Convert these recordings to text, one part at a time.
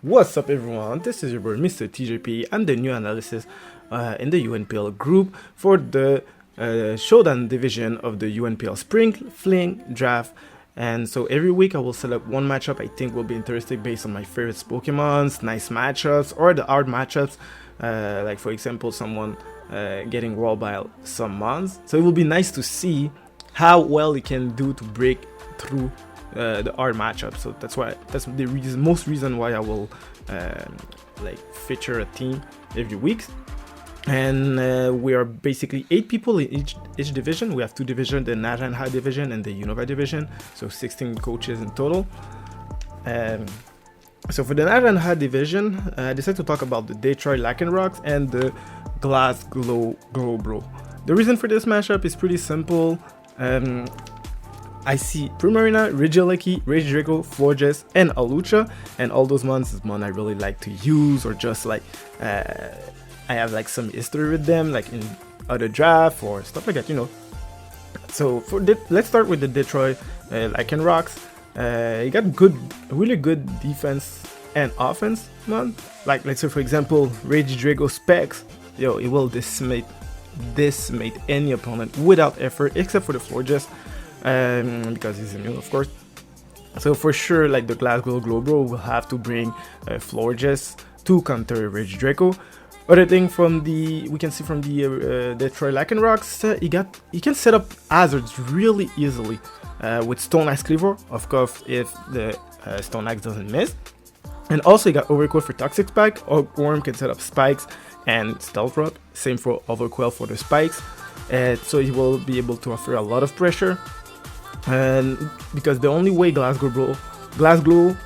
What's up, everyone? This is your boy, Mr. TJP. I'm the new analysis in the UNPL group for the Showdown division of the UNPL Spring Fling draft. And so every week I will select one matchup I think will be interesting based on my favorite Pokemons, nice matchups, or the hard matchups. Like for example, someone getting rolled by some mons. So it will be nice to see how well he can do to break through the hard matchup. So that's the most reason why I will feature a team every week. And we are basically 8 people in each division. We have 2 divisions, the Naran High division and the Unova division, so 16 coaches in total. So for the Naran High division, I decided to talk about the Detroit Lycanrocs and the Glass Glow Bro. The reason for this mashup is pretty simple. I see Primarina, Regieleki, Rage Draco, Florges, and Alucha, and all those mons is one I really like to use, or just like I have like some history with them, like in other draft or stuff like that, you know. So let's start with the Detroit Lycanrocs. He got really good defense and offense, man. Like let's say for example, Rage Draco specs, it will decimate any opponent without effort, except for the Florges. Because he's immune, of course. So for sure, like the Glasgow Global will have to bring Florges to counter Rage Draco. Other thing we can see from the Detroit Lycanrocs, he can set up hazards really easily with Stone Axe Cleaver, of course, if the Stone Axe doesn't miss. And also he got Overcoat for Toxic Spike. Worm can set up spikes and Stealth Rock. Same for Overcoil for the spikes. So he will be able to offer a lot of pressure. And because the only way Glass Glow Bro,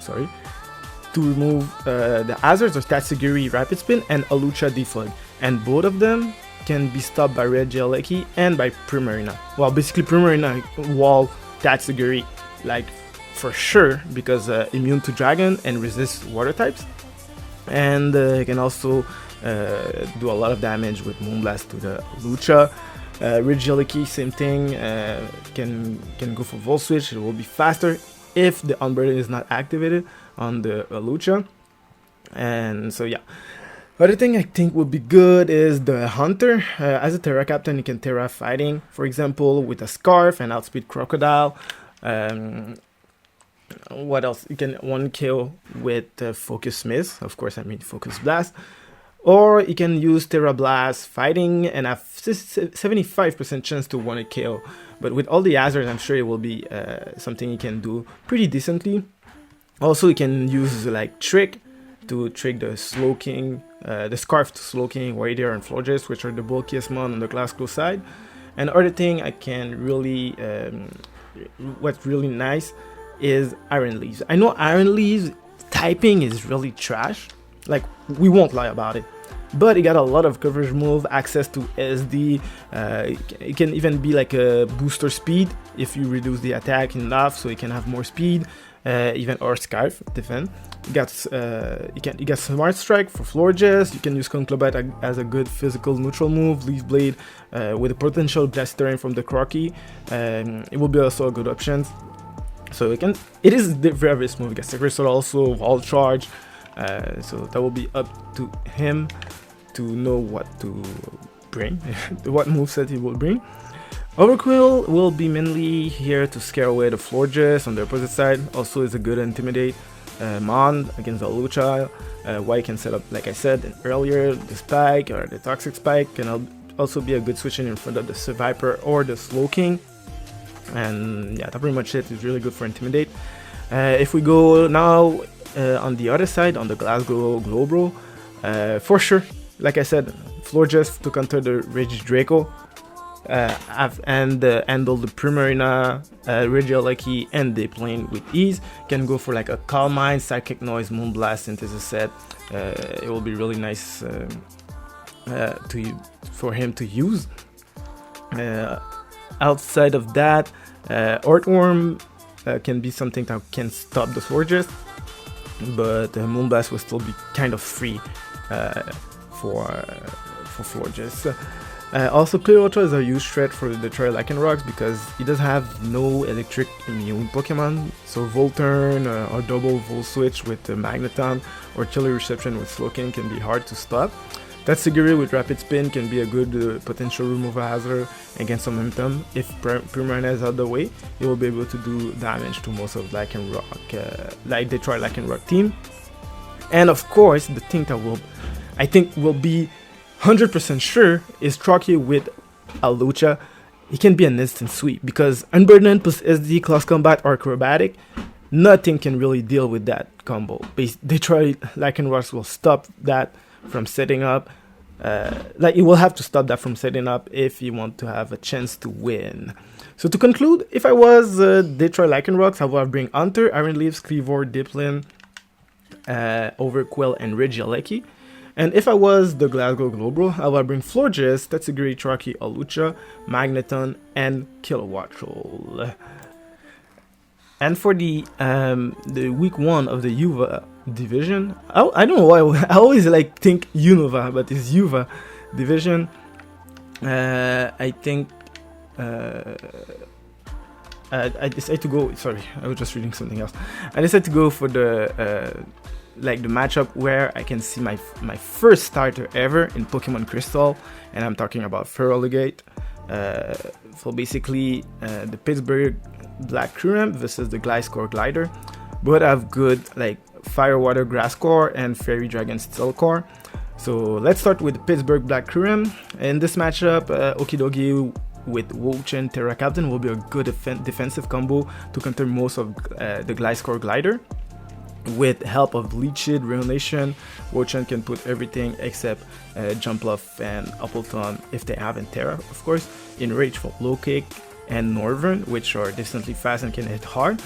to remove the hazards are Tatsugiri Rapid Spin and Alucha Defog, and both of them can be stopped by Regieleki and by Primarina. Well, basically Primarina wall Tatsugiri like for sure, because immune to Dragon and resist water types, and can also do a lot of damage with Moonblast to the Alucha. Regieleki, same thing, can go for Volt Switch. It will be faster if the Unburden is not activated on the Alucha. And so yeah, other thing I think would be good is the Hunter. As a Terra Captain, you can Terra Fighting, for example, with a Scarf and Outspeed Crocodile. What else? You can 1-kill with Focus Miss, of course, I mean Focus Blast. Or you can use Terra Blast Fighting and have 75% chance to 1-kill. But with all the hazards, I'm sure it will be something you can do pretty decently. Also, you can use like Trick to trick the Slowking, the Scarf to Slowking, Warrior, and Florges, which are the bulkiest mon on the Glass Glow side. And the other thing I can really, what's really nice is Iron Leaves. I know Iron Leaves typing is really trash. Like, we won't lie about it, but it got a lot of coverage move, access to SD. It can even be like a booster speed if you reduce the attack enough, so it can have more speed. Even or Scarf defend. You got Smart Strike for Florges. You can use Conclobite as a good physical neutral move. Leaf Blade with a potential Blast Terrain from the Crocky. It will be also a good option. So it is the very smooth. You got Sacred Sword also, Wall Charge. So that will be up to him to know what to bring, what moveset he will bring. Overquill will be mainly here to scare away the Florges on the opposite side. Also is a good Intimidate mon against the Alucha. Why can set up, like I said earlier, the Spike or the Toxic Spike can also be a good switch in front of the Survivor or the Slowking. And yeah, that's pretty much it. It's really good for Intimidate. If we go now on the other side, on the Glasgow Global, for sure, like I said, Florges to counter the Rage Draco, and handle the Primarina, Regieleki, and they playing with ease. Can go for like a Calm Mind, Psychic Noise, Moonblast, Synthesis set. It will be really nice for him to use. Outside of that, Earthworm can be something that can stop the Florges, but Moonblast will still be kind of free for Florges. Also, Clearwater is a huge threat for the Detroit Lycanrocs because he does have no electric immune Pokemon. So Volturn or double Volt Switch with Magneton or Killer Reception with Slowking can be hard to stop. Tatsugiri with Rapid Spin can be a good potential removal hazard against some momentum. If Primarina is out of the way, he will be able to do damage to most of Lycanroc, like Detroit Lycanroc team. And of course, the thing that I think will be 100% sure is Trocky with Alucha. He can be an instant sweep because Unburdened plus SD, Close Combat, or Acrobatic, nothing can really deal with that combo. Detroit Lycanrocs will stop that from setting up. Like you will have to stop that from setting up if you want to have a chance to win. So to conclude, if I was Detroit Lycanrocs, I would bring Hunter, Iron Leaves, Cleavor, Dipplin, Overquill, and Regieleki. And if I was the Glasgow Global, I would bring Florges, Tatsugiri, Trocky, Alucha, Magneton, and Kilowattrel. And for the week 1 of the Uva division, I don't know why I always think Unova, but it's Uva division. I think I decided to go. Sorry, I was just reading something else. I decided to go for the the matchup where I can see my first starter ever in Pokemon Crystal, and I'm talking about Feraligatr. So basically, the Pittsburgh Black Current versus the Gliscor Glider. Both have good Fire Water Grass Core and Fairy Dragon Steel Core. So let's start with the Pittsburgh Black Current. In this matchup, Okidogi with Wo-Chen Terra Captain will be a good defensive combo to counter most of the Gliscor Glider. With help of Leech Seed, Ruination, Wo-Chen can put everything except Jumpluff and Appleton if they have Terra, of course, in Rage for Low Kick and Northern, which are decently fast and can hit hard,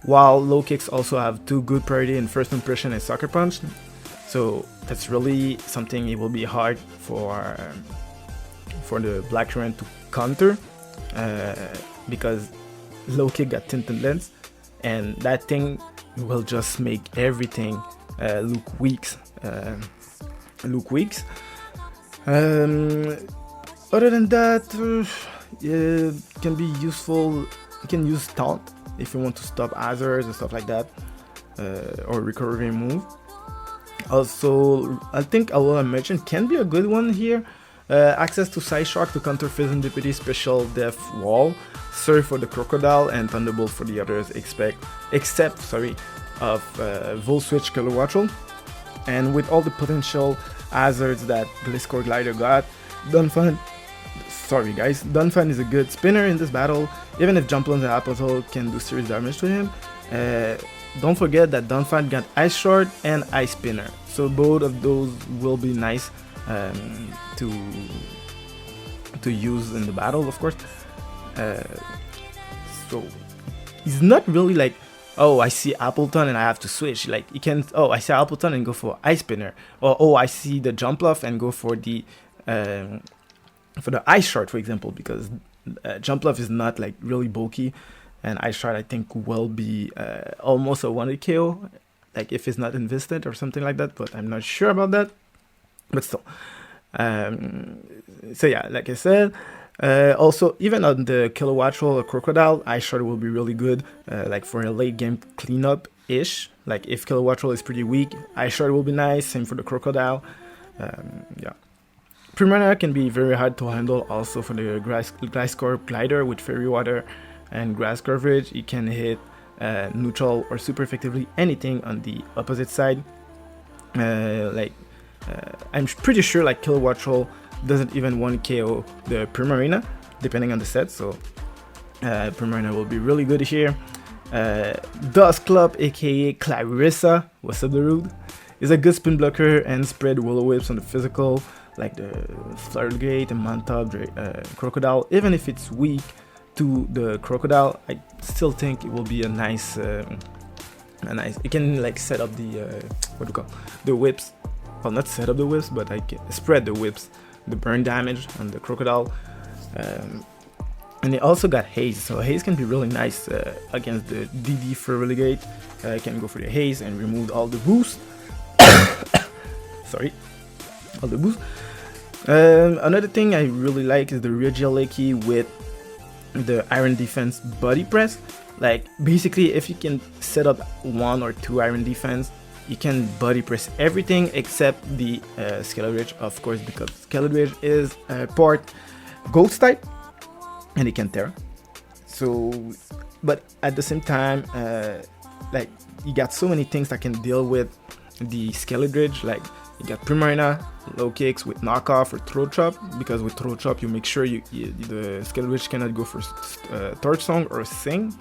while Low Kicks also have 2 good priority in First Impression and Sucker Punch. So that's really something it will be hard for the Black Current to counter because Low Kick got Tinted Lens, and that thing will just make everything look weak. Other than that, it can be useful. You can use Taunt if you want to stop hazards and stuff like that, or recovery move. Also, I think Alola Merchant can be a good one here. Access to Side Shock to counter Fizz Deputy Special Death Wall, Surf for the Crocodile, and Thunderbolt for the others, except of Volt Switch Kilowattrel. And with all the potential hazards that Gliscor Glider got, Donphan is a good spinner in this battle. Even if Jumpluff and Appleton can do serious damage to him, don't forget that Donphan got Ice Shard and Ice Spinner, so both of those will be nice to use in the battle, of course. So he's not really oh, I see Appleton and I have to switch. He can, oh, I see Appleton and go for Ice Spinner, or oh, I see the Jumpluff and go for the Ice Shard, for example, because Jumpluff is not really bulky, and Ice Shard I think will be almost a 1 KO, if it's not invested or something like that, but I'm not sure about that. But still, so yeah, like I said, also even on the Kilowattrel or Crocodile, Ice Shard will be really good, for a late game cleanup ish. If Kilowattrel is pretty weak, Ice Shard will be nice. Same for the Crocodile. Yeah, Primarina can be very hard to handle. Also for the Gliscor Glider with Fairy Water and Grass Coverage, it can hit neutral or super effectively anything on the opposite side. I'm pretty sure Kilowattrel doesn't even 1 KO the Primarina, depending on the set, so Primarina will be really good here. Dust Club, aka Clarissa, what's up the rude, is a good spin blocker and spread Will-O-Wisps on the physical, like the Flurgate and Mantub, Crocodile. Even if it's weak to the Crocodile, I still think it will be a nice, it can set up the, the whips. Well, not set up the whips, but I can spread the whips, the burn damage on the Crocodile. And it also got Haze, so Haze can be really nice against the DD for Relegate. Can go for the Haze and remove all the boost. Sorry, all the boost. Another thing I really like is the Rigiliki with the Iron Defense body press. Like basically, if you can set up 1 or 2 Iron Defense, you can body press everything except the Skeleton Ridge, of course, because Skeleton Ridge is part Ghost type and it can tear. So, but at the same time, like you got so many things that can deal with the Skeleton Ridge. Like you got Primarina, low kicks with knockoff or throat chop, because with throat chop you make sure the Skeleton Ridge cannot go for torch song or sing.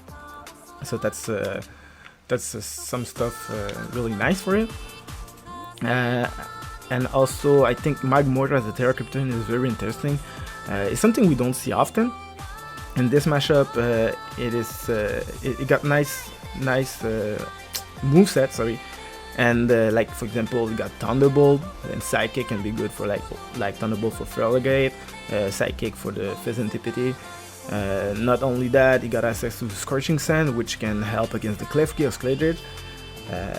So that's some stuff really nice for it. And also I think Mag Mortar as a Terra Krypton is very interesting. It's something we don't see often. In this mashup, it got nice moveset, sorry. And like for example, we got Thunderbolt, and Sidekick can be good for like Thunderbolt for Ferligate, Sidekick for the Pheasantipity. Not only that, you got access to Scorching Sand, which can help against the Klefki or Skeleton.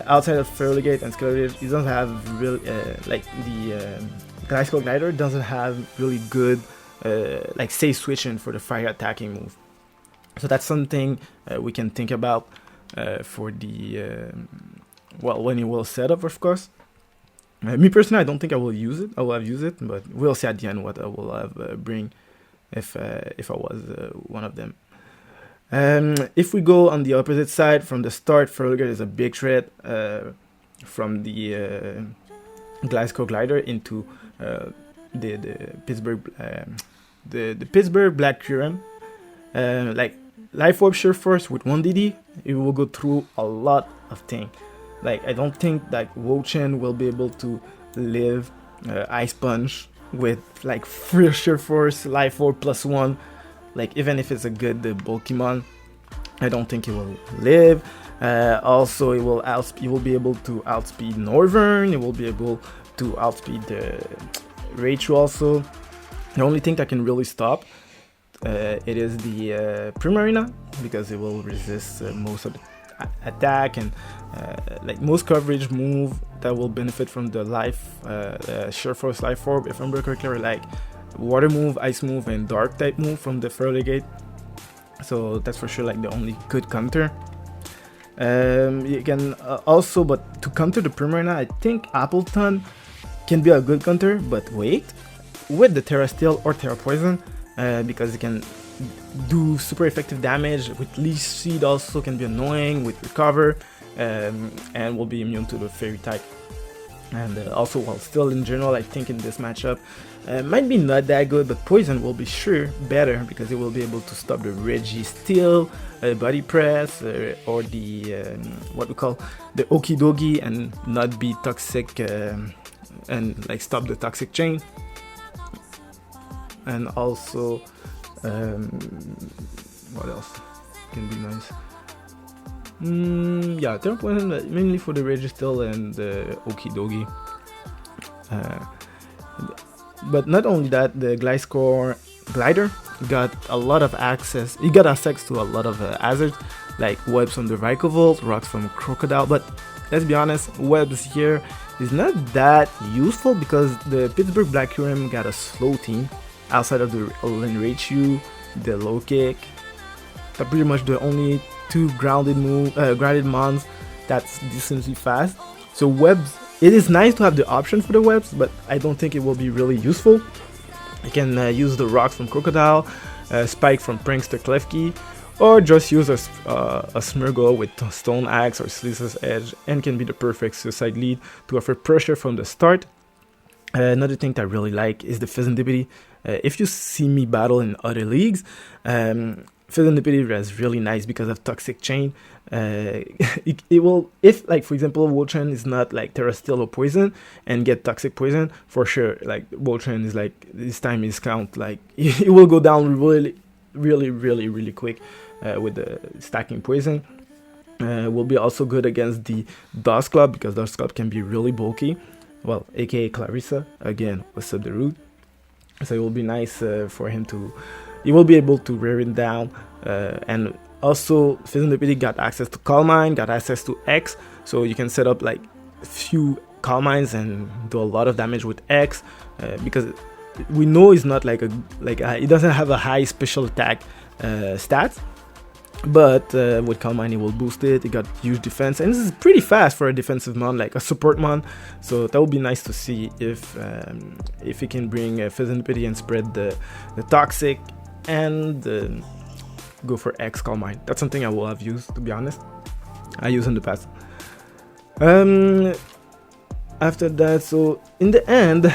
Outside of Ferligate and Skeleton, it doesn't have really like the Glycol Glider doesn't have really good like safe switching for the fire attacking move. So that's something we can think about for the well, when you will set up, of course. Me personally, I don't think I will use it. I will have used it, but we'll see at the end what I will have bring if I was one of them. If we go on the opposite side, from the start, Ferligate is a big threat from the Glasgow Glider into the Pittsburgh the Pittsburgh Black Current. Like Life Orb Sheer Force with 1DD, it will go through a lot of things. Like I don't think that Wo-Chen will be able to live Ice Punch with like Free Sheer Force, Life Orb +1. Like even if it's a good Pokemon, I don't think it will live. Also, it will be able to outspeed Northern. It will be able to outspeed the Raichu also. The only thing that can really stop it is the Primarina, because it will resist most of the attack and like most coverage move that will benefit from the Sheer Force Life Orb, if I remember correctly, like Water move, Ice move, and Dark type move from the Ferligate. So that's for sure like the only good counter. You can also, but to counter the Primarina, I think Appleton can be a good counter, but wait, with the Terra Steel or Terra Poison, because it can do super effective damage. With Leech Seed also can be annoying with Recover, and will be immune to the Fairy type. And also, while still in general, I think in this matchup might be not that good, but Poison will be sure better, because it will be able to stop the Registeel, Body Press, or the what we call the Okidogi, and not be toxic and like stop the toxic chain. And also, what else can be nice? Yeah, Terra Poison mainly for the Registeel and the Okidogi. But not only that, the Gliscor Glider got a lot of access. He got access to a lot of hazards, like webs from the Vycovolt, rocks from Crocodile. But let's be honest, webs here is not that useful, because the Pittsburgh Black Current got a slow team outside of the Raichu, the Low Kick. That's pretty much the only two grounded mons that's decently fast. So webs, it is nice to have the option for the webs, but I don't think it will be really useful. You can use the rocks from Crocodile, Spike from Prankster Klefki, or just use a Smeargle with Stone Axe or Sleeceless Edge, and can be the perfect suicide lead to offer pressure from the start. Another thing that I really like is the Pheasantipity. If you see me battle in other leagues, Pheasantipity is really nice because of Toxic Chain. It will, if like for example Wo-Chen is not like Terra Steel or Poison and get Toxic Poison, for sure like Wo-Chen is like, this time is count, like it will go down really quick with the stacking Poison. Will be also good against the Dust Club, because Dust Club can be really bulky, well, aka Clarissa, again what's up the root. So it will be nice for him to, you will be able to wear it down. And also Pheasantipity got access to Calm Mind, got access to X, so you can set up like a few Calm Minds and do a lot of damage with X, because we know it's not like it doesn't have a high special attack stats, but with Calm Mind it will boost it. It got huge defense, and this is pretty fast for a defensive mon, like a support mon. So that would be nice to see if it can bring Physical and spread the toxic and go for X Calm Mind. That's something I will have used, to be honest. I used in the past. After that, so in the end,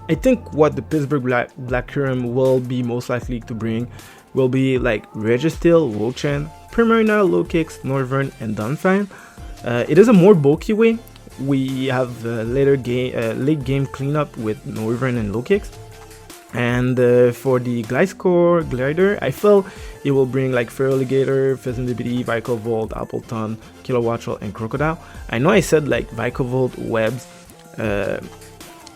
I think what the Pittsburgh Blackcurrant will be most likely to bring will be like Registeel, Wochen, Primarina, Low Kicks, Northern, and Dunfang. It is a more bulky way. We have late game cleanup with Northern and Low Kicks. And for the Gliscor Glider, I feel it will bring like Feraligator, Physical, Vikavolt, Appleton, Kilowattrel, and Crocodile. I know I said like Vikavolt webs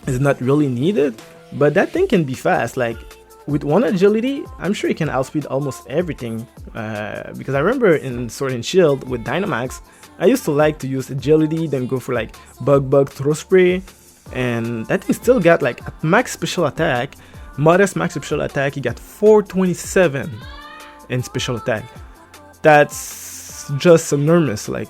is not really needed, but that thing can be fast. Like with 1 agility, I'm sure it can outspeed almost everything. Because I remember in Sword and Shield with Dynamax, I used to like to use agility, then go for like Bug, Throw Spray, and that thing still got like a max special attack. Modest max special attack, he got 427 in special attack. That's just enormous. Like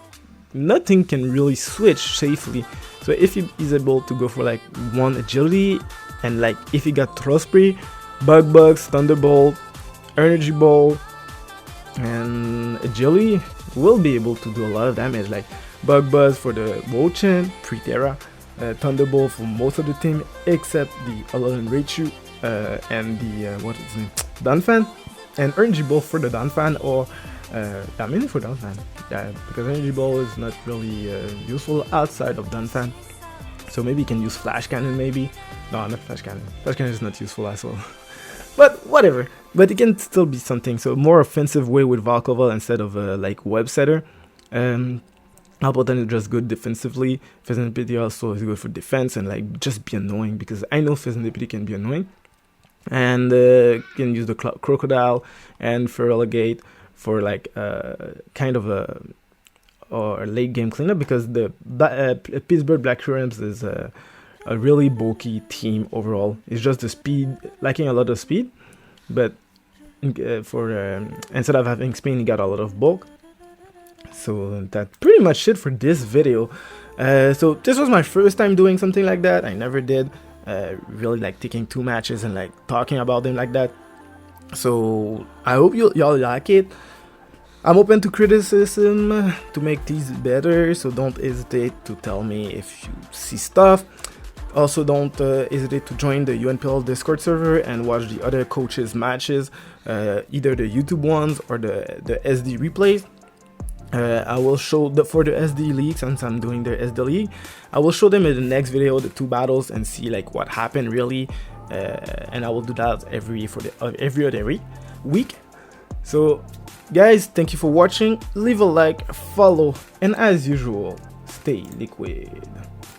nothing can really switch safely. So if he is able to go for like 1 agility, and like if he got Throw Spray, Bugs, Thunderbolt, Energy Ball, and agility, will be able to do a lot of damage. Like Buzz for the Wochen, Pre-Terra, Thunderbolt for most of the team except the Alolan Raichu. And the what is his name? Dunfang, and Energy Ball for the Dunfang, or mainly for Dunfang, yeah, because Energy Ball is not really useful outside of Dunfang. So maybe you can use Flash Cannon, maybe. No, not Flash Cannon. Flash Cannon is not useful as well. But whatever. But it can still be something. So more offensive way with Valkoval instead of like Web Setter. Appleton is just good defensively. Physical also is good for defense and like just be annoying, because I know Physical can be annoying. And can use the Crocodile and Feraligatr for like kind of a late game cleanup, because the Pittsburgh Blackcurrants is a really bulky team overall. It's just the speed, lacking a lot of speed, but instead of having spin, he got a lot of bulk. So that's pretty much it for this video. So this was my first time doing something like that. I never did. Really like taking 2 matches and like talking about them like that. So I hope y'all like it. I'm open to criticism to make these better, so don't hesitate to tell me if you see stuff. Also don't hesitate to join the UNPL Discord server and watch the other coaches matches, either the YouTube ones or the SD replays. I will show for the SD league, since I'm doing the SD league, I will show them in the next video the 2 battles and see like what happened really, and I will do that every other week. So guys, thank you for watching. Leave a like, follow, and as usual, stay liquid.